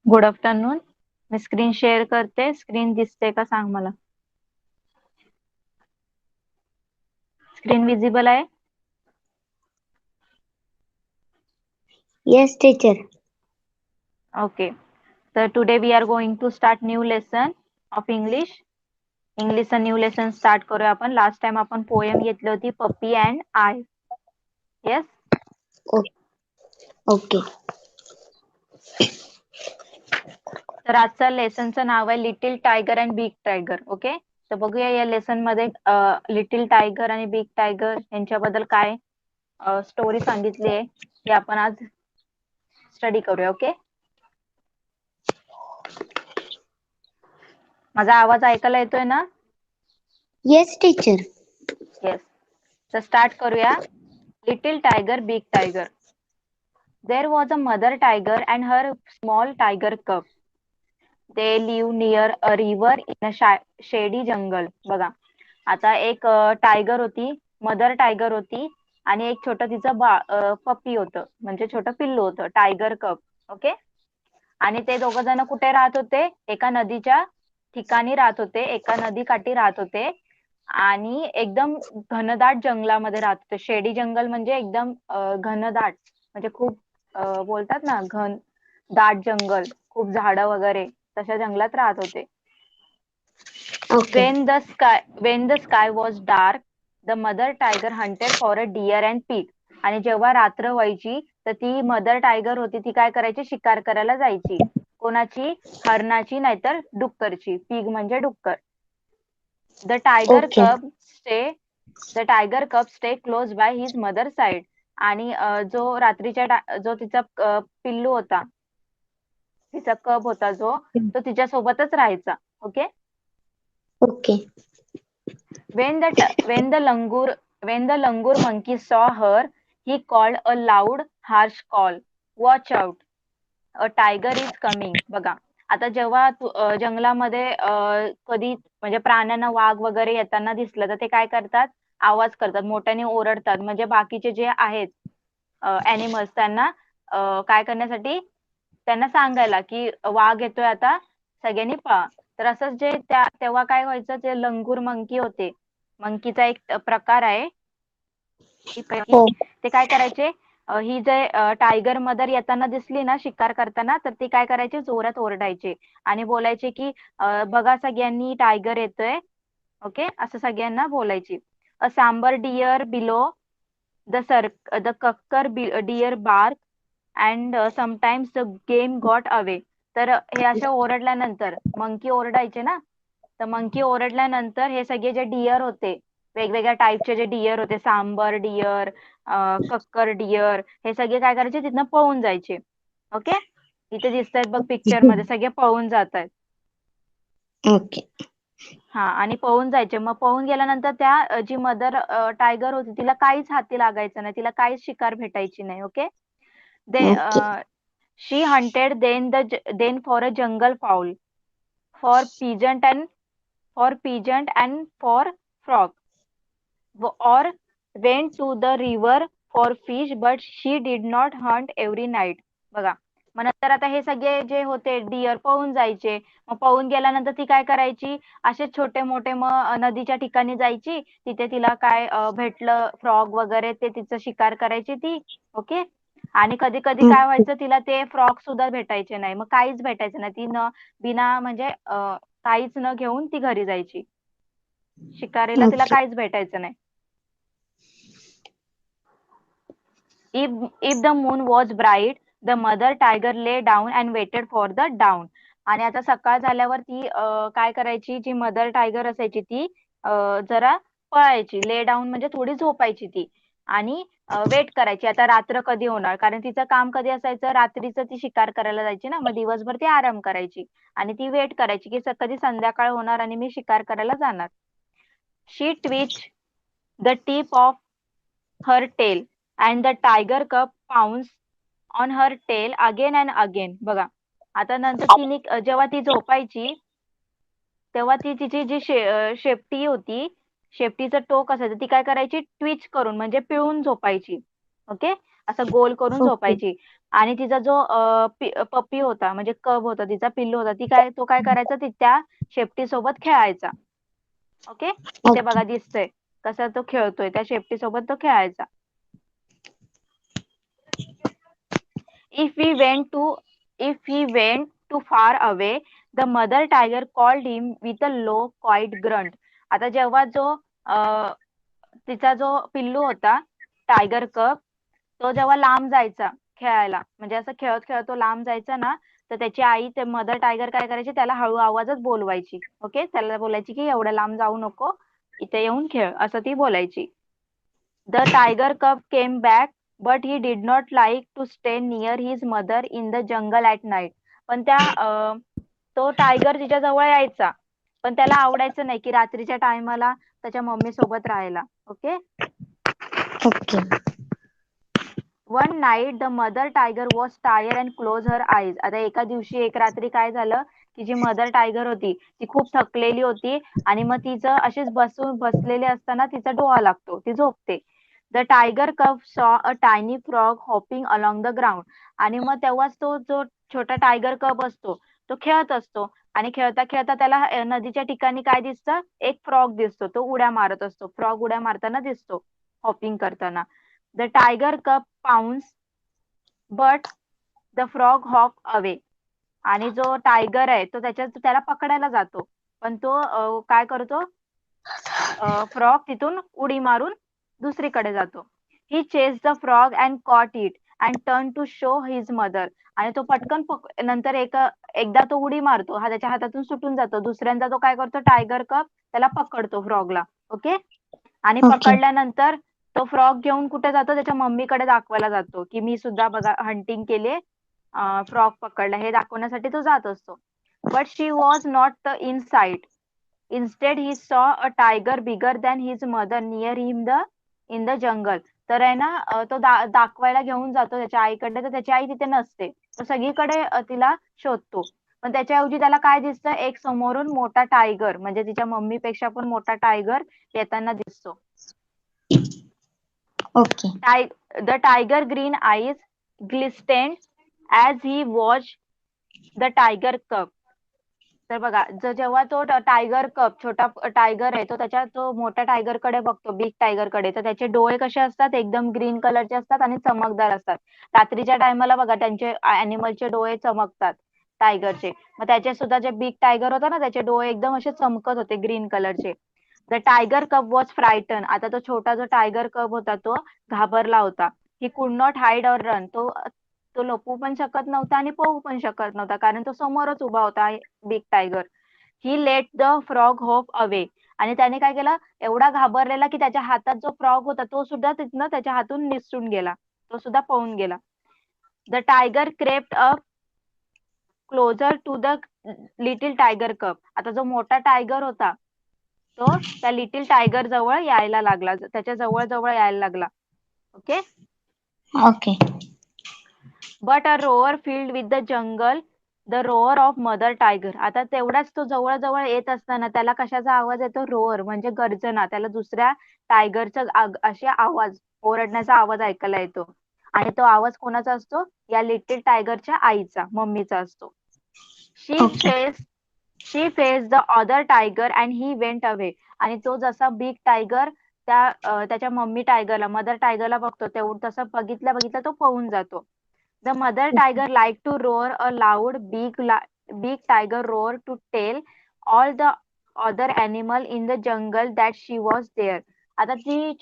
Good afternoon. मी screen share करते. Screen दिसते का सांग मला. स्क्रीन विजिबल आहे? Yes, teacher. Okay. So today we are going to start new lesson of English. इंग्लिशचा न्यू लेसन स्टार्ट करूया आपण. लास्ट टाइम आपण पोएम घेतली होती, पप्पी अँड आय. येस. Okay. तर आजचा लेसनचं नाव आहे little tiger and big tiger. Okay. तर बघूया या लेसन मध्ये लिटिल टायगर आणि बिग टायगर यांच्याबद्दल काय स्टोरी सांगितली आहे हे आपण आज स्टडी करूया. ओके. माझा आवाज ऐकायला येतोय ना? Yes, teacher. येस. तर स्टार्ट करूया. Little tiger big tiger. There was a mother tiger and her small tiger cub. They live near a river in a shady jungle. बघा, आता एक टायगर होती, मदर टायगर होती आणि एक छोटं तिचं पप्पी होतं, म्हणजे छोटं पिल्लू होतं, टायगर कप. ओके. आणि ते दोघं जण कुठे राहत होते? एका नदीच्या ठिकाणी राहत होते, एका नदीकाठी राहत होते आणि एकदम घनदाट जंगलामध्ये राहत होते. शेडी जंगल म्हणजे एकदम घनदाट, म्हणजे खूप बोलतात ना दाट जंगल, खूप झाडं वगैरे, तशा जंगलात राहत होते. Okay. When the sky was dark, the mother tiger hunted for a deer and pig. आणि जेव्हा रात्र व्हायची तर ती मदर टायगर होती, ती काय करायची? शिकार करायला जायची. कोणाची? हरणाची, नाहीतर डुक्करची. पिग म्हणजे डुक्कर. The tiger Okay. कब स्टे द टायगर कब stay close by his mother side. आणि जो तिचा पिल्लू होता, तिचा कब होता जो, तो तिच्या सोबतच राहायचा. Okay. Okay. When the langur monkey saw her, he called a loud, harsh call. Watch out, a tiger is coming. बघा, आता जेव्हा जंगलामध्ये कधी म्हणजे प्राण्यांना वाघ वगैरे येताना दिसलं तर ते काय करतात? आवाज करतात, मोठ्याने ओरडतात. म्हणजे बाकीचे जे आहेत ॲनिमल्स त्यांना काय करण्यासाठी? त्यांना सांगायला की वाघ येतोय, आता सगळ्यांनी पळा. तर असंच तेव्हा काय व्हायचं? जे लंगूर मंकी होते, मंकीचा एक प्रकार आहे पैकी, Oh. ते काय करायचे? ही जे टायगर मदर येताना दिसली ना शिकार करताना, तर ते काय करायचे? जोरात ओरडायचे आणि बोलायचे की बघा सगळ्यांनी, टायगर येतोय. ओके, असं सगळ्यांना बोलायची. A sambar deer bellow the kakar deer bark and sometimes the game got away. तर हे अशा ओरडल्यानंतर, मंकी ओरडायचे ना, तर मंकी ओरडल्यानंतर हे सगळे जे डिअर होते, वेगवेगळ्या टाईपचे जे डिअर होते, सांबर डिअर, कक्कर डिअर, हे सगळे काय करायचे? तिथनं पळून जायचे. ओके. इथे दिसतायत बघ पिक्चर मध्ये, सगळे पळून जात आहेत. Okay. हा, आणि पळून जायचे. मग पळून गेल्यानंतर त्या जी मदर टायगर होती, तिला काहीच हाती लागायचं नाही, तिला काहीच शिकार भेटायची नाही. ओके. दे Okay. She hunted then for a jungle fowl, for pigeon and for frog, or went to the river for fish, but she did not hunt every night. बघा, मग नंतर आता हे सगळे जे होते डिअर पळून जायचे. मग पळून गेल्यानंतर ती काय करायची? असे छोटे मोठे मग नदीच्या ठिकाणी जायची. तिथे तिला काय भेटलं, फ्रॉग वगैरे, ते तिचं शिकार करायची ती. ओके. आणि कधी कधी काय व्हायचं? तिला ते फ्रॉग सुद्धा भेटायचे नाही, मग काहीच भेटायचं नाही. ती बिना म्हणजे काहीच न घेऊन ती घरी जायची. शिकारीला तिला Okay. काहीच भेटायचं नाही. If the moon was bright, the mother tiger lay down and waited for the dawn. आणि आता सकाळ झाल्यावर ती काय करायची? जी मदर टायगर असायची ती जरा पळायची. ले डाऊन म्हणजे थोडी झोपायची ती आणि वेट करायची, आता रात्र कधी होणार. कारण तिचं काम कधी असायचं? रात्रीचं ती शिकार करायला जायची ना, मग दिवसभर ती आराम करायची आणि ती वेट करायची की कधी संध्याकाळ होणार आणि मी शिकार करायला जाणार. She twitched the tip of her tail and the tiger cub pounced on her tail again and again. बघा, आता नंतर तिने जेव्हा ती झोपायची तेव्हा ती तिची जी शेपटी होती, शेपटीचं टोक असायचं, ती काय करायची? ट्विच करून म्हणजे पिळून झोपायची. ओके. असं गोल करून Okay. झोपायची. आणि तिचा जो पप्पी होता म्हणजे कब होता, तिचा पिल्लू होता, तो काय करायचा, त्या शेपटी सोबत खेळायचा. ओके, इथे Okay. बघा दिसतंय कसा तो खेळतोय, त्या शेपटी सोबत तो खेळायचा. If we went to if he went too far away, the mother tiger called him with a low, quiet grunt. आता जेव्हा तिचा जो पिल्लू होता, टायगर कब, तो जेव्हा लांब जायचा खेळायला, म्हणजे असं खेळत खेळत तो लांब जायचा ना, तर त्याची आई, ते मदर टायगर काय करायची, त्याला हळू आवाजात बोलवायची. ओके, त्याला बोलायची की एवढ्या लांब जाऊ नको, इथे येऊन खेळ, असं ती बोलायची. The tiger cub came back, but he did not like to stay near his mother in the jungle at night. पण तो टायगर तिच्या जवळ यायचा, पण त्याला आवडायचं नाही की रात्रीच्या टायमाला त्याच्या मम्मी सोबत राहायला. Okay. Okay. One night the mother tiger was tired and closed her eyes. आता एका दिवशी एक रात्री काय झालं, की जी मदर टायगर होती ती खूप थकलेली होती, आणि मग तिचं अशीच बसलेले असताना तिचा डोळा लागतो, ती झोपते. द टायगर कब saw a tiny frog hopping along the ground. आणि मग तेव्हाच तो जो छोटा टायगर कब असतो, तो खेळत असतो, आणि खेळता खेळता त्याला नदीच्या ठिकाणी काय दिसतं, एक फ्रॉग दिसतो, तो उड्या मारत असतो, फ्रॉग उड्या मारताना दिसतो, हॉपिंग करताना. The tiger cub pounce but the frog hop away. आणि जो टायगर आहे तो त्याला पकडायला जातो, पण तो काय करतो, फ्रॉग तिथून उडी मारून दुसरीकडे जातो. He chase the frog and caught it and turn to show his mother. आणि तो पटकन नंतर एकदा तो उडी मारतो, हा त्याच्या हातातून सुटून जातो, दुसऱ्यांदा तो काय करतो, टायगर कप त्याला पकडतो फ्रॉगला. ओके. आणि Okay. पकडल्यानंतर तो फ्रॉग घेऊन कुठे जातो, त्याच्या मम्मीकडे दाखवायला जातो की मी सुद्धा बघा हंटिंग केले, फ्रॉग पकडला, हे दाखवण्यासाठी तो जात असतो. But she was not in site. Instead he saw a tiger bigger than his mother near him in the jungle. तर आहे ना, तो दाखवायला घेऊन जातो त्याच्या आईकडे, तर त्याची आई तिथे नसते. तो सगळीकडे तिला शोधतो, पण त्याच्याऐवजी त्याला काय दिसतं, एक समोरून मोठा टायगर, म्हणजे तिच्या मम्मीपेक्षा पण मोठा टायगर येताना दिसतो. Okay. The tiger green eyes glistened as he watched the tiger cub. तर बघा, जेव्हा तो टायगर कप, छोटा टायगर आहे, तो मोठ्या टायगर कडे बघतो, बिग टायगर कडे, तर त्याचे डोळे कसे असतात, एकदम ग्रीन कलरचे असतात आणि चमकदार असतात. रात्रीच्या टायमाला बघा त्यांचे अॅनिमलचे डोळे चमकतात, टायगरचे. मग त्याचे सुद्धा जे बिग टायगर होता ना, त्याचे डोळे एकदम असे चमकत होते ग्रीन कलरचे. द टायगर कब वॉज फ्रायटन. आता तो छोटा जो टायगर कब होता तो घाबरला होता. He could not hide or run. तो तो लपू पण शकत नव्हता आणि पळू पण शकत नव्हता, कारण तो समोरच उभा होता, big tiger. He let the frog hope away. आणि त्याने काय केलं, एवढा घाबरलेला की त्याच्या हातात जो फ्रॉग होता तो सुद्धा तिथनं त्याच्या हातून निसटून गेला, तो सुद्धा पळून गेला. The tiger crept up closer to the little tiger cub. आता जो मोठा टायगर होता तो त्या लिटिल टायगर जवळ यायला लागला, त्याच्या जवळ जवळ यायला लागला. Okay. Okay. But a row or field with the jungle the row or of mother tiger. आता तेवढाच तो जवळ जवळ येत असताना त्याला कशाचा आवाज येतो, रोअर म्हणजे गर्जना, त्याला दुसऱ्या टायगरचा असे आवाज, ओरडण्याचा आवाज ऐकायला येतो. आणि तो आवाज कोणाचा असतो, या लिटिल टायगरच्या आईचा, मम्मीचा असतो. शी Okay. Face she face the other tiger and he went away. आणि तो जसा बिग टायगर त्याच्या मम्मी टायगरला, मदर टायगरला बघतो, तसं बघितल्या बघितल्या तो पळून जातो. The mother tiger liked to roar a loud, big tiger roar to tell all the other animal in the jungle that she was there. आता ती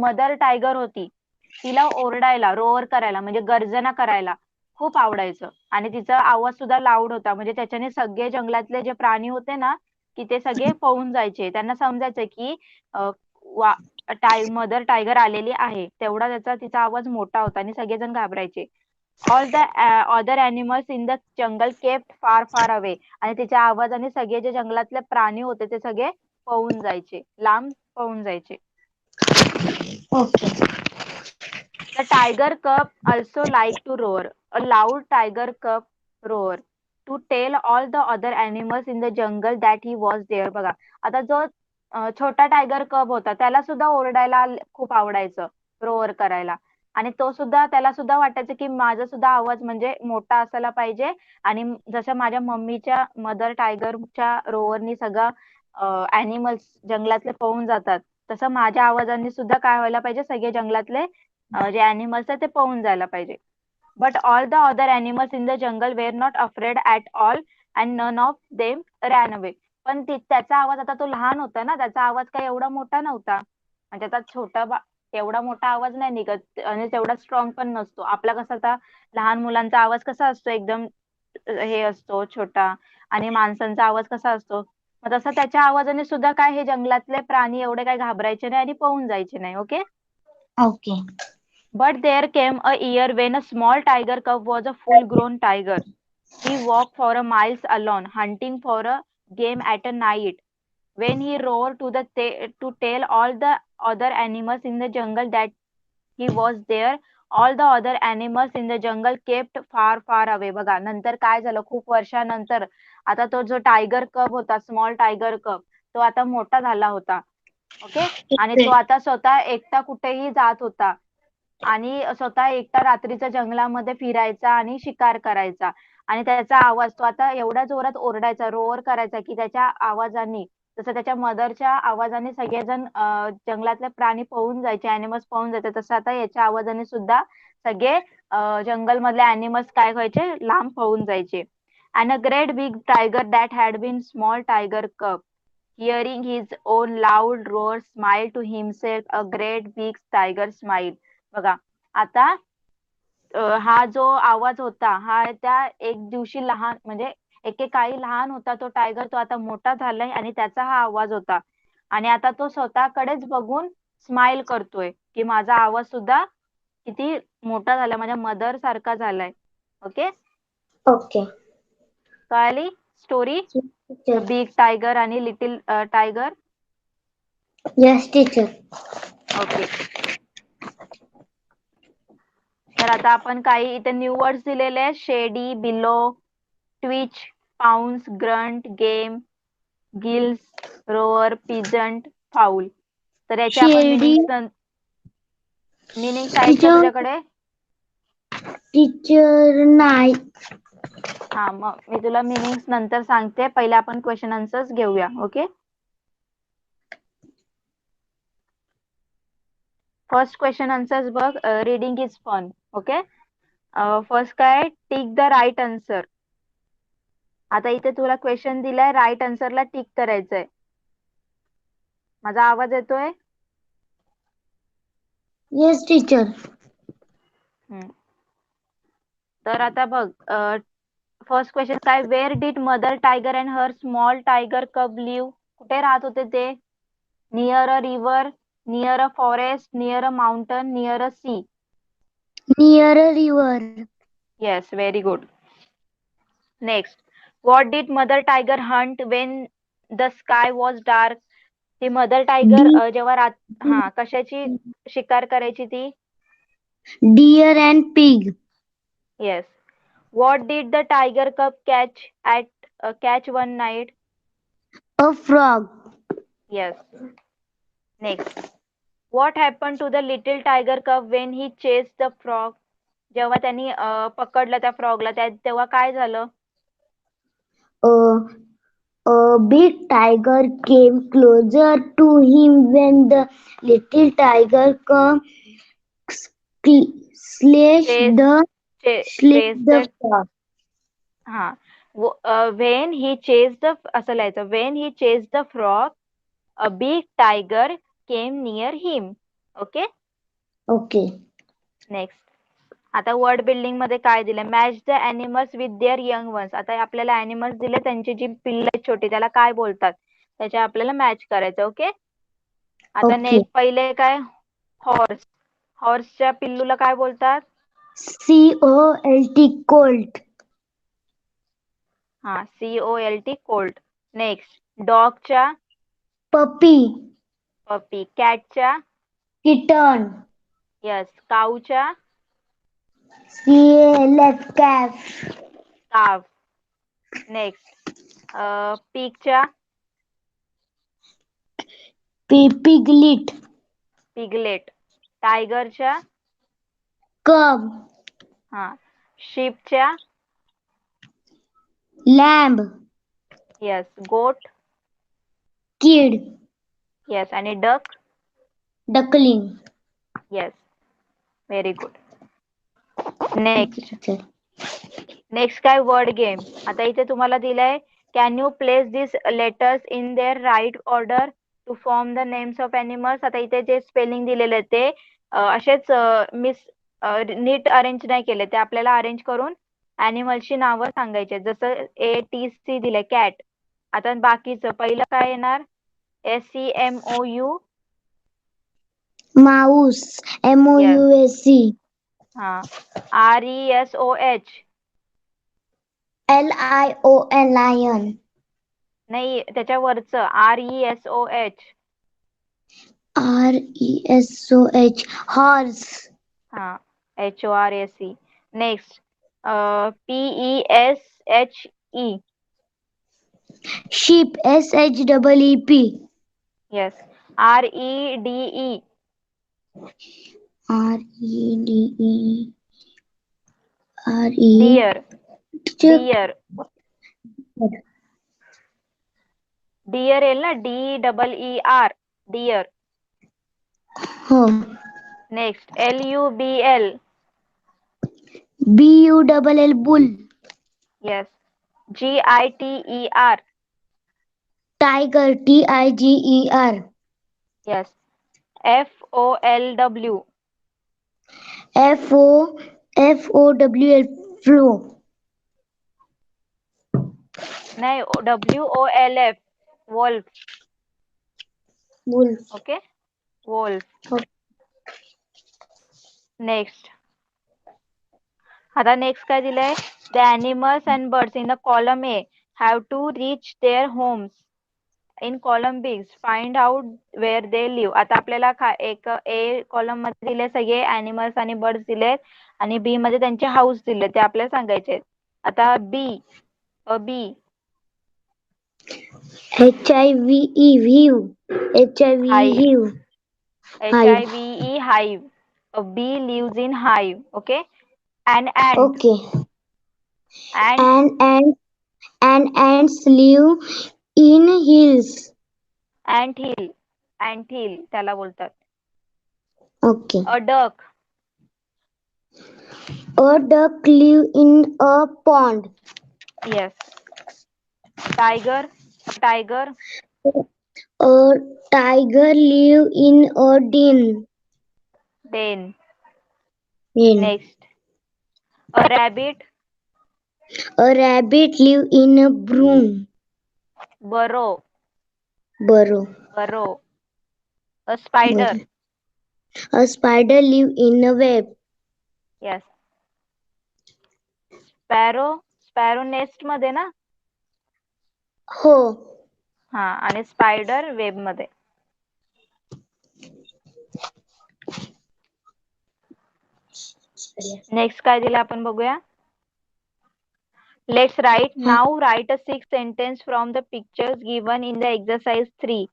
मदर टायगर होती, तिला ओरडायला, रोअर करायला म्हणजे गर्जना करायला खूप आवडायचं, आणि तिचा आवाज सुद्धा लाऊड होता, म्हणजे त्याच्याने सगळे जंगलातले जे प्राणी होते ना, की ते सगळे पळून जायचे. त्यांना समजायचं की मदर टायगर आलेली आहे. तेवढा तिचा आवाज मोठा होता आणि सगळेजण घाबरायचे. All the other animals in the jungle kept फार फार अवे. आणि त्याच्या आवाजाने सगळे जे जंगलातले प्राणी होते ते सगळे पळून जायचे, लांब पळून जायचे. Okay. The tiger cub also like to roar. A loud tiger cub roar to tell all the other animals in the jungle that he was there. बघा, आता जो छोटा टायगर कब होता त्याला सुद्धा ओरडायला खूप आवडायचं, रोअर करायला. आणि तो सुद्धा त्याला सुद्धा वाटायचं की माझा सुद्धा आवाज म्हणजे मोठा असायला पाहिजे आणि जसं माझ्या मम्मीच्या मदर टायगरच्या रोवरनी सगळं अॅनिमल्स जंगलातले पळून जातात तसं माझ्या आवाजाने सुद्धा काय व्हायला पाहिजे सगळे जंगलातले जे अॅनिमल्स आहेत ते पळून जायला पाहिजे. But all the other animals in the jungle were not afraid at all and none of them ran away. पण त्याचा आवाज आता तो लहान होता ना त्याचा आवाज काही एवढा मोठा नव्हता म्हणजे आता एवढा मोठा आवाज नाही निघत आणि तेवढा स्ट्रॉंग पण नसतो. आपला कसा आता लहान मुलांचा आवाज कसा असतो एकदम हे असतो छोटा आणि माणसांचा आवाज कसा असतो. मग तसं त्याच्या आवाजाने सुद्धा काय हे जंगलातले प्राणी एवढे काही घाबरायचे नाही आणि पळून जायचे नाही. Okay. Okay. But there came a year when a small tiger cub was a full grown tiger. He walked for a miles alone, hunting for a game at a night. When he roared to tell all the other animals in the jungle that he was there, all the other animals in the jungle kept far far away. बघा नंतर काय झालं खूप वर्षानंतर आता तो जो tiger कब होता स्मॉल टायगर कब तो आता मोठा झाला होता. ओके. आणि तो आता स्वतः एकटा कुठेही जात होता आणि स्वतः एकटा रात्रीच्या जंगलामध्ये फिरायचा आणि शिकार करायचा आणि त्याचा आवाज तो आता एवढ्या जोरात ओरडायचा रोअर करायचा की त्याच्या आवाजाने जसं त्याच्या मदरच्या आवाजाने सगळेजण जंगलातले प्राणी पळून जायचे अॅनिमल्स पळून जायचे तसं आता याच्या आवाजाने सुद्धा सगळे जंगलमधले अॅनिमल्स काय व्हायचे लांब पळून जायचे. And a great big tiger that had been small tiger cub hearing his own loud roar smiled to himself a great big tiger smile. बघा आता हा जो आवाज होता हा त्या एक दिवशी लहान म्हणजे एकेकाळी लहान होता तो टायगर तो आता मोठा झालाय आणि त्याचा हा आवाज होता आणि आता तो स्वतःकडेच बघून स्माइल करतोय की माझा आवाज सुद्धा किती मोठा झालाय माझ्या मदर सारखा झालाय. ओके. Okay. कळाली स्टोरी Teacher. बिग टायगर आणि little tiger. Yes, teacher. Okay. तर आता आपण काही इथे न्यू वर्ड्स दिलेले आहेत shady bellow twitch pounce grunt game glisten roar pheasant fowl. तर याचे आपण Shady. मिनिंग्स आहेत का Teacher. तुझ्याकडे? Teacher. Night. हा मग मी तुला मिनिंग्स नंतर सांगते पहिले आपण क्वेश्चन आन्सर्स घेऊया. ओके. फर्स्ट क्वेश्चन आन्सर्स बघ reading is fun. Okay. First काय टिक द राईट आन्सर. आता इथे तुला क्वेश्चन दिलाय राईट आन्सरला टिक करायचंय. माझा आवाज येतोय? Yes, teacher. तर आता बघ फर्स्ट क्वेश्चन काय where did mother tiger and her small tiger cub live. कुठे राहत होते ते? Near a river near a forest near a mountain near a sea. Near a river. Yes very good. Next what did mother tiger hunt when the sky was dark. ती mother tiger जेव्हा हा कशाची शिकार करायची ती? Deer and pig. Yes. What did the tiger cub catch one night. A frog. Yes. Next what happen to the little tiger cub when he chase the frog. जेव्हा त्यांनी पकडलं त्या फ्रॉगला तेव्हा काय झालं? A, a big tiger came closer to him when the little tiger cub slashed chase the chase slashed the the frog. हा when he chase the असं लिहायचं when he chase the frog a big tiger came near him. Okay. Okay. Next आता word building मध्ये काय दिलं match the animals with their young ones. आता आपल्याला animals दिले त्यांची जी पिल्ल आहेत छोटी त्याला काय बोलतात त्याच्या आपल्याला मॅच करायचं. ओके. आता Okay. पहिले काय हॉर्स. हॉर्सच्या पिल्लूला काय बोलतात? Colt. Colt. हा COLT कोल्ट. नेक्स्ट डॉगच्या Puppy. पपी. कॅटच्या Kitten. यस. काऊच्या Calf. काव. नेक्स्ट पिगच्या Piglet. पिगलेट. टायगरच्या cub, हा. sheepच्या lamb, yes. goat kid, yes. आणि duck duckling. Yes. Very good. Next. Next काय वर्ड गेम. आता इथे तुम्हाला दिलंय can you place this letters in their right order to form the names of animals. आता इथे जे स्पेलिंग दिलेले आहेत ते असेच मिस नीट अरेंज नाही केले, ते आपल्याला अरेंज करून अॅनिमल्सची नावं सांगायचे. जसं ATC दिलंय कॅट. आता बाकीचं पहिलं काय येणार SEMOU. Mouse, yes. mouse, हा. RESOH. lion, lion, नाही त्याच्या वरचं RESOH. resoh, horse, हा. HORSE. Next PESHE. sheep, sheep, yes. REDE. rede, re, deer. Deer. Deer येईल ना DEER. डियर. हो, next LUBL. bull, bull, yes. GITER. tiger, tiger, yes. FOLW. fowl, flow, नाही WOLF. Wolf. wolf. Okay. Wolf. Next. आता next काय दिलंय the animals and birds in the column A have to reach their homes in column B find out where they live. आता आपल्याला एक ए column मध्ये दिले सगळे अॅनिमल्स आणि बर्ड्स दिलेत आणि बी मध्ये त्यांचे हाऊस दिले, ते आपल्याला सांगायचे. आता बी hive, view, hive, hive. hive, hive. HIVE hive. A bee lives in hive. Okay. An ant. Okay. Ant. And ants live in hills. Ant hill. Ant hill त्याला बोलतात. Okay. A duck. A duck live in a pond. Yes. Tiger. A tiger. A tiger live in a den. Den. Den. Next. A rabbit. A rabbit live in a broom. Burrow. Burrow. Burrow. A spider. Burrow. A spider live in a web. Yes. Sparrow. Sparrow nest मध्ये ना. हो. हा. आणि spider web मध्ये. Next काय दिलं आपण बघूया. Let's write. Now write a 6 sentence from the pictures given in the exercise 3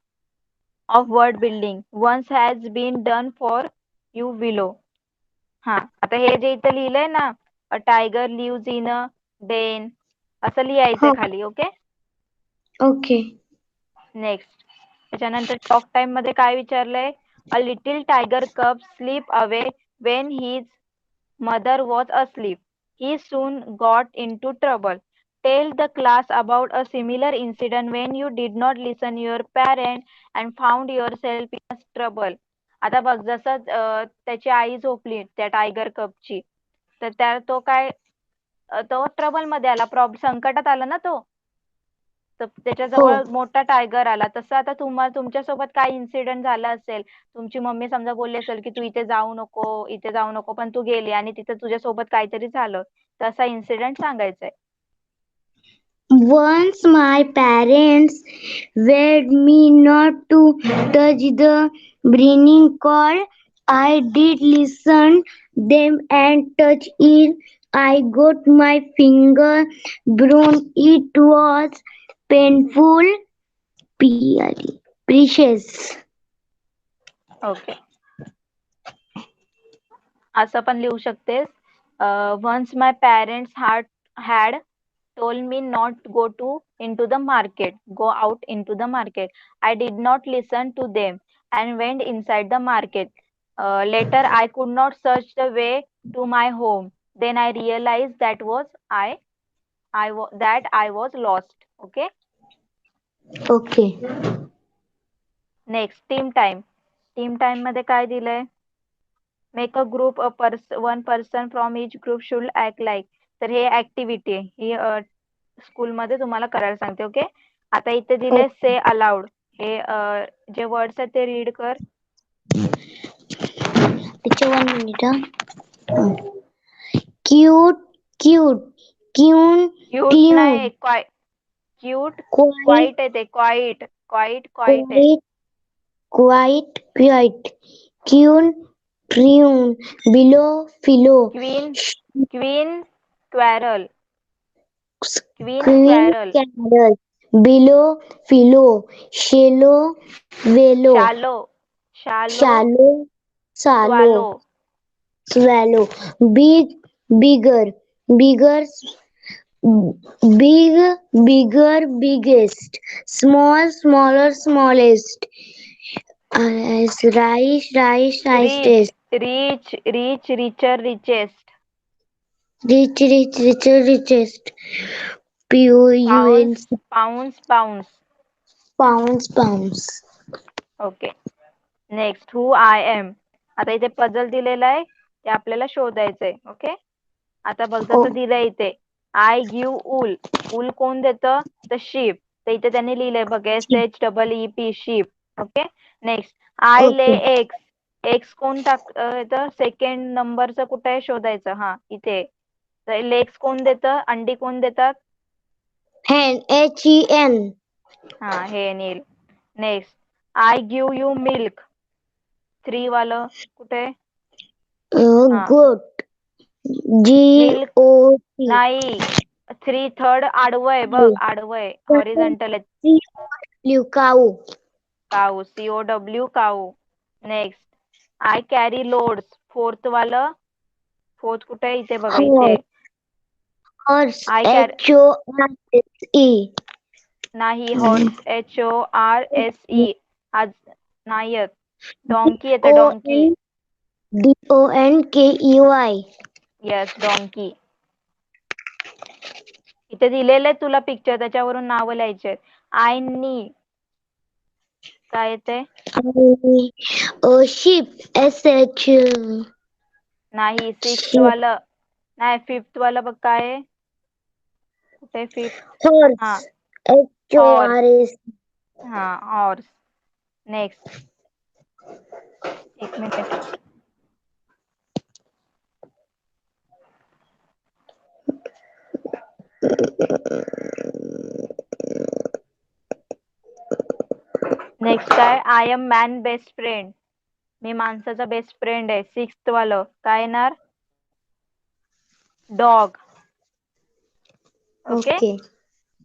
of word building. Once has been done for you below. हा. आता हे जे इथं लिहिलंय ना a tiger lives in a den असं लिहायचंय हो. खाली. ओके. Okay. नेक्स्ट. त्याच्यानंतर टॉक टाइम मध्ये काय विचारलंय अ लिटिल टायगर कब sleep away when his mother was asleep. He soon got into trouble. Tell the class about a similar incident when you did not listen your parent and found yourself in trouble. आता बघ जसं त्याची आई झोपली त्या tiger कपची, तर त्या तो काय तो ट्रबल मध्ये आला, संकटात आला ना तो. तर हो. त्याच्याजवळ मोठा टायगर आला. तसं आता तुमच्यासोबत काय इन्सिडेंट झाला असेल, तुमची मम्मी समजा बोलली असेल की तू इथे जाऊ नको इथे जाऊ नको, पण तू गेली आणि तिथे तुझ्यासोबत काहीतरी झालं, तसा इन्सिडेंट सांगायचा आहे. Once my parents warned me not to touch the burning coal. I did listen them and touch it. I got my finger burned. It was painful, precious. Okay. असं पण लिहू शकतेस. Once my parents had told me not into the market go out into the market. I did not listen to them and went inside the market. Later I could not search the way to my home. Then I realized that I was lost. Okay. Okay. Next, team time मध्ये काय दिलंय? Make a group one person from each group should act like. तर हे activity आहे, ही स्कूलमध्ये तुम्हाला करायला सांगते. ओके. आता इथे दिले से अलाउड. हे जे वर्ड्स आहेत ते रीड कर. Teacher 1 minute. क्यूट क्यूट क्यून क्यूट ट्यून नाही, क्यूट क्वाइट क्वाईट आहे ते. क्वाईट क्वाईट क्वाईट आहे. क्वाइट क्वाइट क्वाइट क्यून ट्यून बिलो फिलो queen queen quarrel queen queen quarrel. Carol billow फिलो शेलो वेलो shallow shallow shallow sallow swallow. swallow big bigger bigger big bigger biggest small smaller smallest rice rice rich ricest rich rich Richter richest. rich rich richer richest पाऊंस pounds पाऊंस पाऊंस. pounds pounds okay. Next, who I am. आता इथे puzzle दिलेला आहे, ते आपल्याला शोधायचंय. Okay. आता बघ, जसं दिलंय इथे, आय गिव्ह ऊल. ऊल कोण देतं? तर शीप. तर इथे त्यांनी लिहिलंय बघ, SHEEP ship. Okay. Next, I ले okay एग्स. एग्स कोण येतं? सेकंड नंबरचं कुठे आहे शोधायचं. हा, इथे. तर लेग्स कोण देतं? अंडी कोण देतात? hen hen हा, हे नील. Next, I give you milk. 3 वालं कुठे? हा, goat मिल्क GOT नाही. 3 थर्ड आडवं आहे बघ, आडवं आहे. हॉरिझॉन्टल आहे. cow cow, COW cow. Next, I carry loads. Fourth वालं, फोर्थ कुठे आहे? इथे बघा, इथे. horse आय कॅरी HORSE नाही, हॉर्स HORSE आज नाही येत. डॉंकी येते, डॉंकी. DONKEY yes, donkey. इथे दिलेलं आहे तुला पिक्चर, त्याच्यावरून नावं लिहायचे. आय नी काय येते? आणि sheep SH नाही. सिक्स्थ sheep वालं नाही, फिफ्थ वालं बघ काय आहे? कुठे फिफ्थ? हा, horse हॉर्स. HORS हा, हॉर्स. Next, 1 minute. नेक्स्ट काय? I am man best friend. मी माणसाचा बेस्ट फ्रेंड आहे. सिक्स्थ वालं काय येणार? Dog. Okay. Okay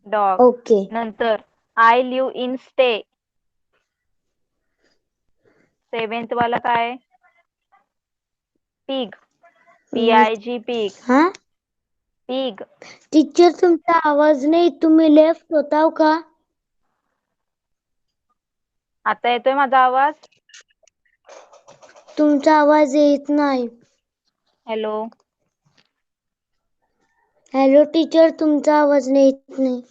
dog. Okay नंतर, I live in stay. Seventh वाला काय? पिग. PIG pig. हा पिग. टीचर तुमचा आवाज नाही, तुम्ही लेफ्ट होताव का? आता येतोय माझा आवाज? तुमचा आवाज येत नाही. हॅलो. हॅलो टीचर, तुमचा आवाज नाही येत नाही.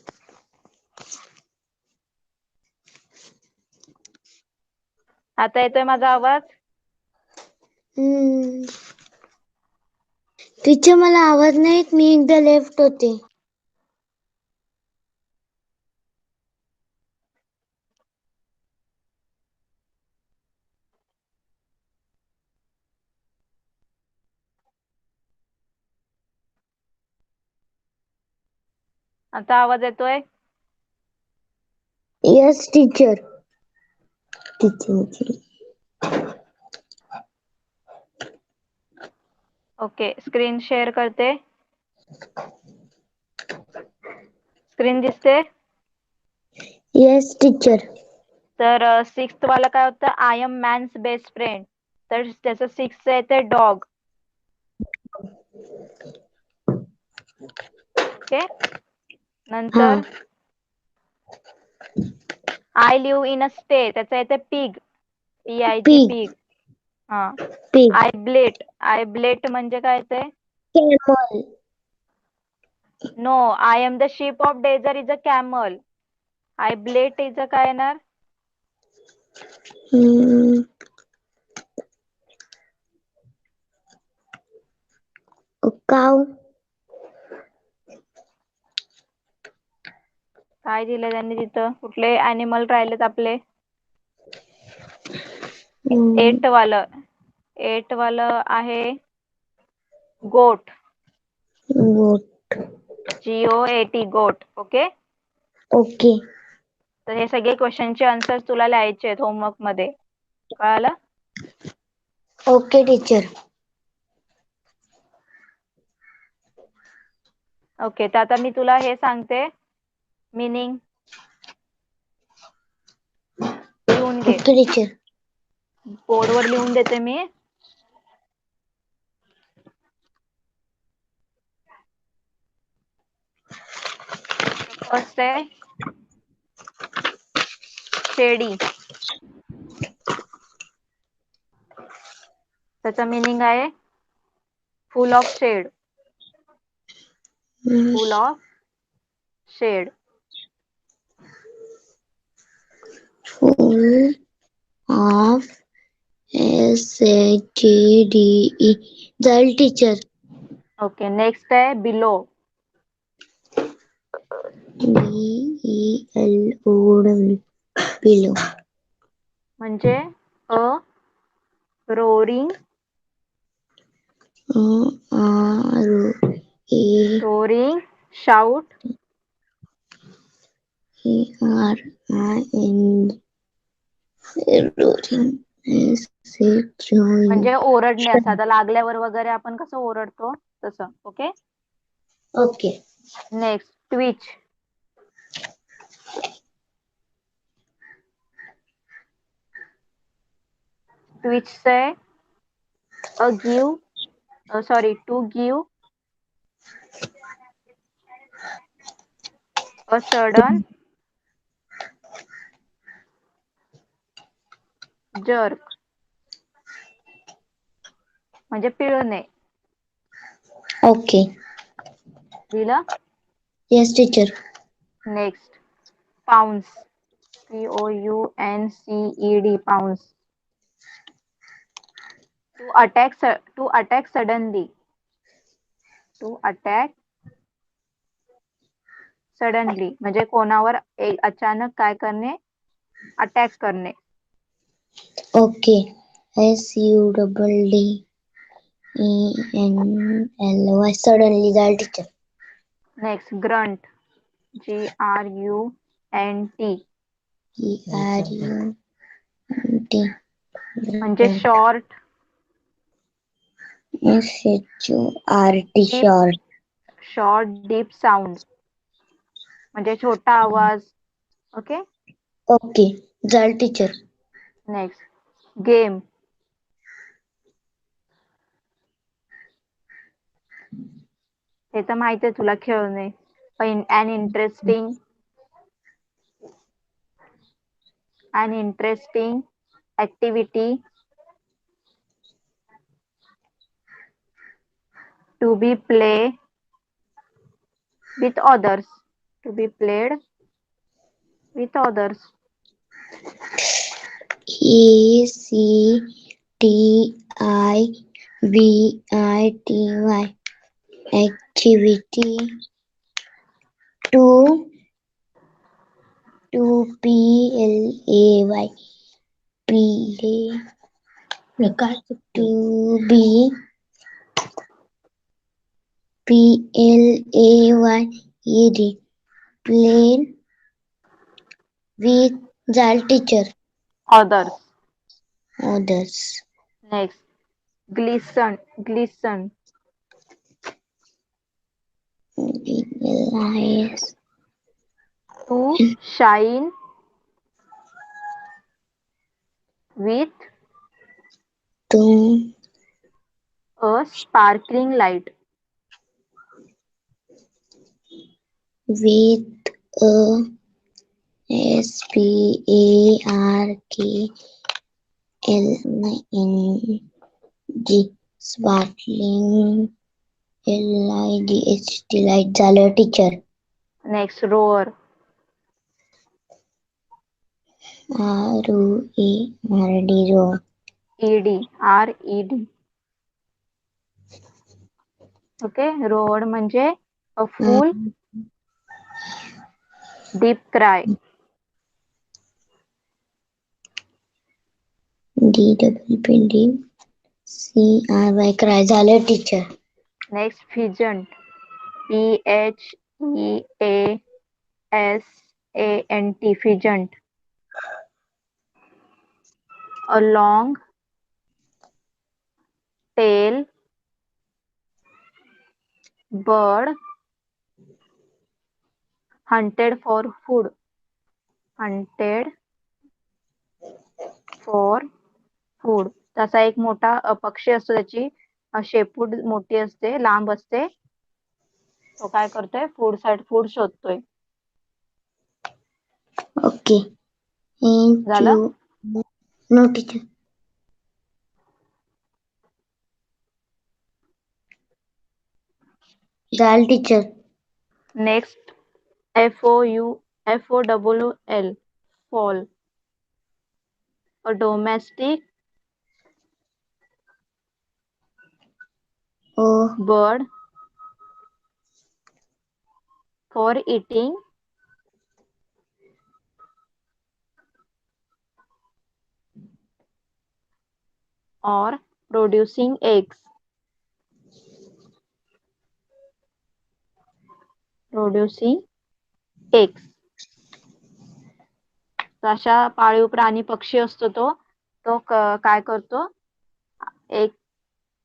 आता येतोय माझा आवाज? टीचर मला आवाज नाही येत, मी एकदा लेफ्ट होते. आता आवाज येतोय? Yes teacher. Okay. Screen share करते. स्क्रीन दिसते? Yes teacher. तर सिक्स्थ वाला काय होतं? I am man's best friend. तर त्याचं सिक्स्थ येते डॉग. ओके. हा नंतर I live in a stay, त्याचं येते पिग, PIG, पिग पिग. हा. पिग आय ब्लेट म्हणजे काय ते? Camel no, I am the ship of desert is a camel. I bleat is a काय येणार? काव काय दिलं त्यांनी तिथं? कुठले ॲनिमल राहिलेत आपले? एट वालं आहे गोट. गोट GOAT, गोट. ओके. ओके तर हे सगळे क्वेश्चनचे आन्सर्स तुला लिहायचे आहेत होमवर्क मध्ये. कळालं? Okay teacher okay. तर आता मी तुला हे सांगते मीनिंग, लिहून घे. ओके टीचर बोर्डवर लिहून देते मी. फर्स्ट आहे शेडी. त्याचा मीनिंग आहे full of shade. Full of shade. Full of SHEDE जल टीचर. ओके. नेक्स्ट आहे बिलो. BELOW बिलो म्हणजे अ रोरिंग रोरिंग शाउट म्हणजे ओरडणे असं. आता लागल्यावर वगैरे आपण कसं ओरडतो तसं. Okay. Okay next twitch. Twitch आहे to give a sudden jerk म्हणजे पिळणे. ओके दिलं. Yes teacher. Next pounce. POUNCED pounce. To attack suddenly. To attack suddenly म्हणजे कोणावर अचानक काय करणे? अटॅक करणे. ओके SUDDENLY सडनली जल teacher. Next grunt. GRUNT ERUNT म्हणजे short SHORT deep short. Deep sound म्हणजे छोटा आवाज. ओके. ओके जल टीचर. Next game. हे तर माहिती आहे तुला, खेळणे. An interesting activity to be play with others. To be played with others. ACTIVITY activity to PLAY to be PLAYED play with jal teacher others. others. Next glisten. Lies to shine with to a sparkling light. with a sparkling sparkling light झालं teacher. Next, roar. ROARD roar. ED. RED. Okay. Roared म्हणजे a full deep cry. DEEP CRY cry झालं teacher. Next, pheasant. PHEASANT. Pheasant. A long tail bird hunted for food. Hunted for food. तसा एक मोठा पक्षी असतो, त्याची शेपूट मोठी असते, लांब असते. तो काय करतोय? फूड शोधतोय. ओके. झालं? No teacher. झालं teacher. Next, FOWL. Fall. A domestic uh bird for eating or producing eggs. Producing eggs. अशा पाळीव प्राणी पक्षी असतो तो काय करतो?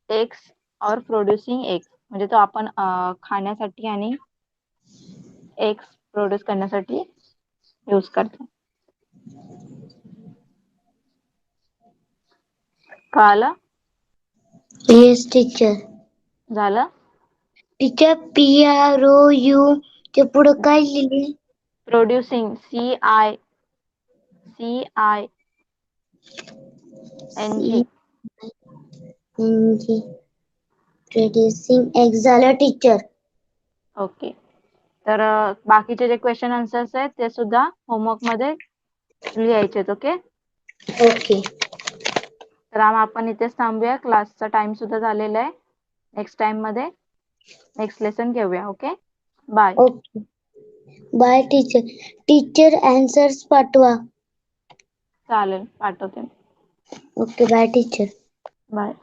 एग्स और प्रोड्युसिंग एग्स, म्हणजे तो आपण खाण्यासाठी आणि एग्स प्रोड्यूस करण्यासाठी यूज करतो. कळालं? Yes teacher. झालं? टीचर PROU च्या पुढं काय लिहिले? प्रोड्युसिंग. CING. प्रोड्युसिंग एग झालं टीचर. ओके. तर बाकीचे जे क्वेश्चन आन्सर्स आहेत ते सुद्धा होमवर्क मध्ये लिहायचे. ओके. ओके. तर आपण इथेच थांबूया. क्लासचा टाइम सुद्धा झालेला आहे. नेक्स्ट टाइम मध्ये नेक्स्ट लेसन घेऊया. Okay. Bye. Okay. Bye teacher. Teacher answers पाठवा. चालेल, पाठवते. ओके. Bye teacher. बाय.